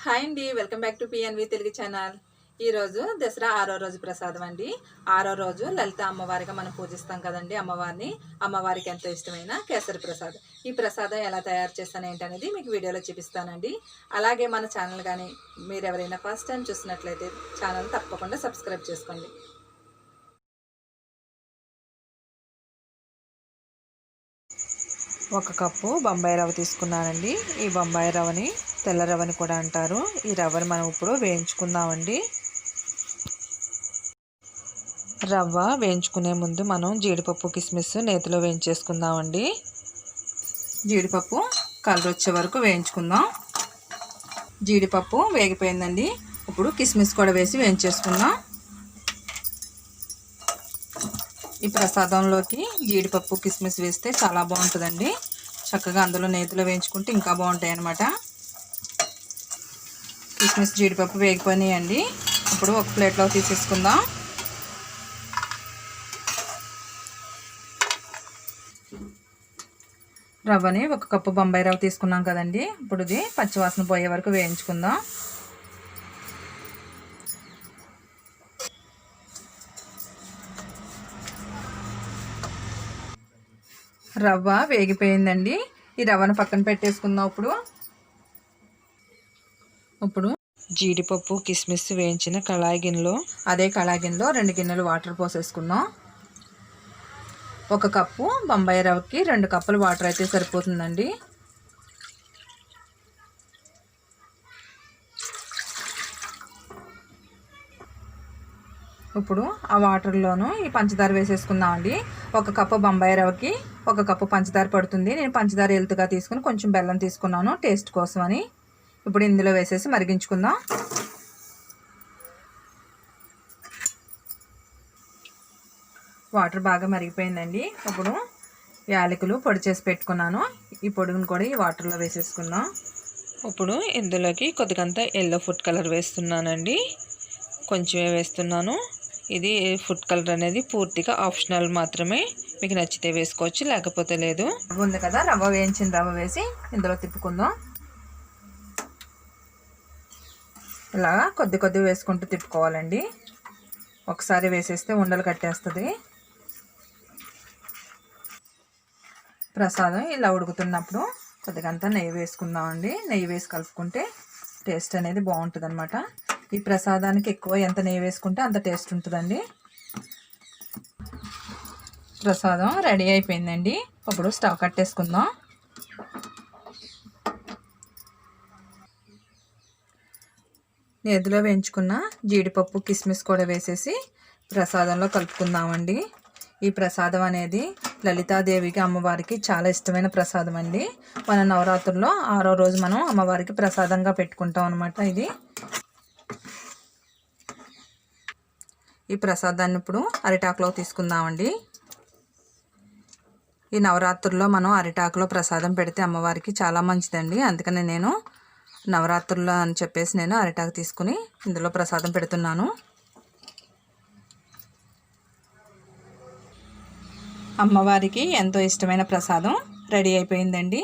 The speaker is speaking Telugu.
హాయ్ అండి, welcome back to PNV Telugu channel. ఈరోజు దసరా 6వ రోజు ప్రసాదం అండి. 6వ రోజు లలిత అమ్మవారిగా మనం పూజిస్తాం కదండి. అమ్మవారికి ఎంతో ఇష్టమైన కేసరి ప్రసాదం. ఈ ప్రసాదం ఎలా తయారు చేస్తాను ఏంటనేది మీకు వీడియోలో చూపిస్తానండి. అలాగే మన ఛానల్ కానీ మీరు ఎవరైనా ఫస్ట్ టైం చూసినట్లయితే ఛానల్ తప్పకుండా సబ్స్క్రైబ్ చేసుకోండి. ఒక కప్పు బొంబాయి రవ్వ తీసుకున్నానండి. ఈ బొంబాయి రవ్వని తెల్ల రవ్వని కూడా అంటారు. ఈ రవ్వని మనం ఇప్పుడు వేయించుకుందామండి. రవ్వ వేయించుకునే ముందు మనం జీడిపప్పు కిస్మిస్ నేతిలో వేయించేసుకుందామండి. జీడిపప్పు కలర్ వచ్చే వరకు వేయించుకుందాం. జీడిపప్పు వేగిపోయిందండి. ఇప్పుడు కిస్మిస్ కూడా వేసి వేయించేసుకుందాం. ఈ ప్రసాదంలోకి జీడిపప్పు కిస్మిస్ వేస్తే చాలా బాగుంటుందండి. చక్కగా అందులో నేతిలో వేయించుకుంటే ఇంకా బాగుంటాయి అన్నమాట. కిస్మిస్ జీడిపప్పు వేగిపోయినాయండి. ఇప్పుడు ఒక ప్లేట్లో తీసేసుకుందాం. రవ్వని ఒక కప్పు బొంబాయి రవ్వ తీసుకున్నాం కదండి. ఇప్పుడు ఇది పచ్చివాసన పోయే వరకు వేయించుకుందాం. రవ్వ వేగిపోయిందండి. ఈ రవ్వను పక్కన పెట్టేసుకుందాం. ఇప్పుడు జీడిపప్పు కిస్మిస్ వేయించిన కళాయి గిన్నెలో అదే కళాయి గిన్నెలో 2 గిన్నెలు వాటర్ పోసేసుకుందాం. 1 కప్పు బొంబాయి రవ్వకి 2 కప్పులు వాటర్ అయితే సరిపోతుందండి. ఇప్పుడు ఆ వాటర్లోనూ ఈ పంచదార వేసేసుకుందామండి. 1 కప్పు బొంబాయి రవ్వకి 1 కప్పు పంచదార పడుతుంది. నేను పంచదార ఎలుతుగా తీసుకుని కొంచెం బెల్లం తీసుకున్నాను టేస్ట్ కోసం అని. ఇప్పుడు ఇందులో వేసేసి మరిగించుకుందాం. వాటర్ బాగా మరిగిపోయిందండి. ఇప్పుడు యాలకులు పొడి చేసి పెట్టుకున్నాను. ఈ పొడిని కూడా ఈ వాటర్లో వేసేసుకుందాం. ఇప్పుడు ఇందులోకి కొద్దిగంత ఎల్లో ఫుడ్ కలర్ వేస్తున్నానండి. కొంచెమే వేస్తున్నాను. ఇది ఫుడ్ కలర్ అనేది పూర్తిగా ఆప్షనల్ మాత్రమే. మీకు నచ్చితే వేసుకోవచ్చు, లేకపోతే లేదు. రవ్వ ఉంది కదా, రవ్వ వేయించిన రవ్వ వేసి ఇందులో తిప్పుకుందాం. ఇలా కొద్ది కొద్ది వేసుకుంటూ తిప్పుకోవాలండి. ఒకసారి వేసేస్తే ఉండలు కట్టేస్తుంది. ప్రసాదం ఇలా ఉడుకుతున్నప్పుడు కొద్దిగంతా నెయ్యి వేసుకుందామండి. నెయ్యి వేసి కలుపుకుంటే టేస్ట్ అనేది బాగుంటుంది అన్నమాట. ఈ ప్రసాదానికి ఎక్కువ ఎంత నెయ్యి వేసుకుంటే అంత టేస్ట్ ఉంటుందండి. ప్రసాదం రెడీ అయిపోయిందండి. ఇప్పుడు స్టవ్ కట్టేసుకుందాం. నేతిలో వేయించుకున్న జీడిపప్పు కిస్మిస్ కూడా వేసేసి ప్రసాదంలో కలుపుకుందామండి. ఈ ప్రసాదం అనేది లలితాదేవికి అమ్మవారికి చాలా ఇష్టమైన ప్రసాదం అండి. మన నవరాత్రుల్లో 6వ రోజు మనం అమ్మవారికి ప్రసాదంగా పెట్టుకుంటాం అన్నమాట. ఈ ప్రసాదాన్ని ఇప్పుడు అరిటాకులో తీసుకుందామండి. ఈ నవరాత్రుల్లో మనం అరిటాకులో ప్రసాదం పెడితే అమ్మవారికి చాలా మంచిదండి. అందుకని నేను నవరాత్రుల్లో అని చెప్పేసి నేను అరిటాకు తీసుకుని ఇందులో ప్రసాదం పెడుతున్నాను. అమ్మవారికి ఎంతో ఇష్టమైన ప్రసాదం రెడీ అయిపోయిందండి.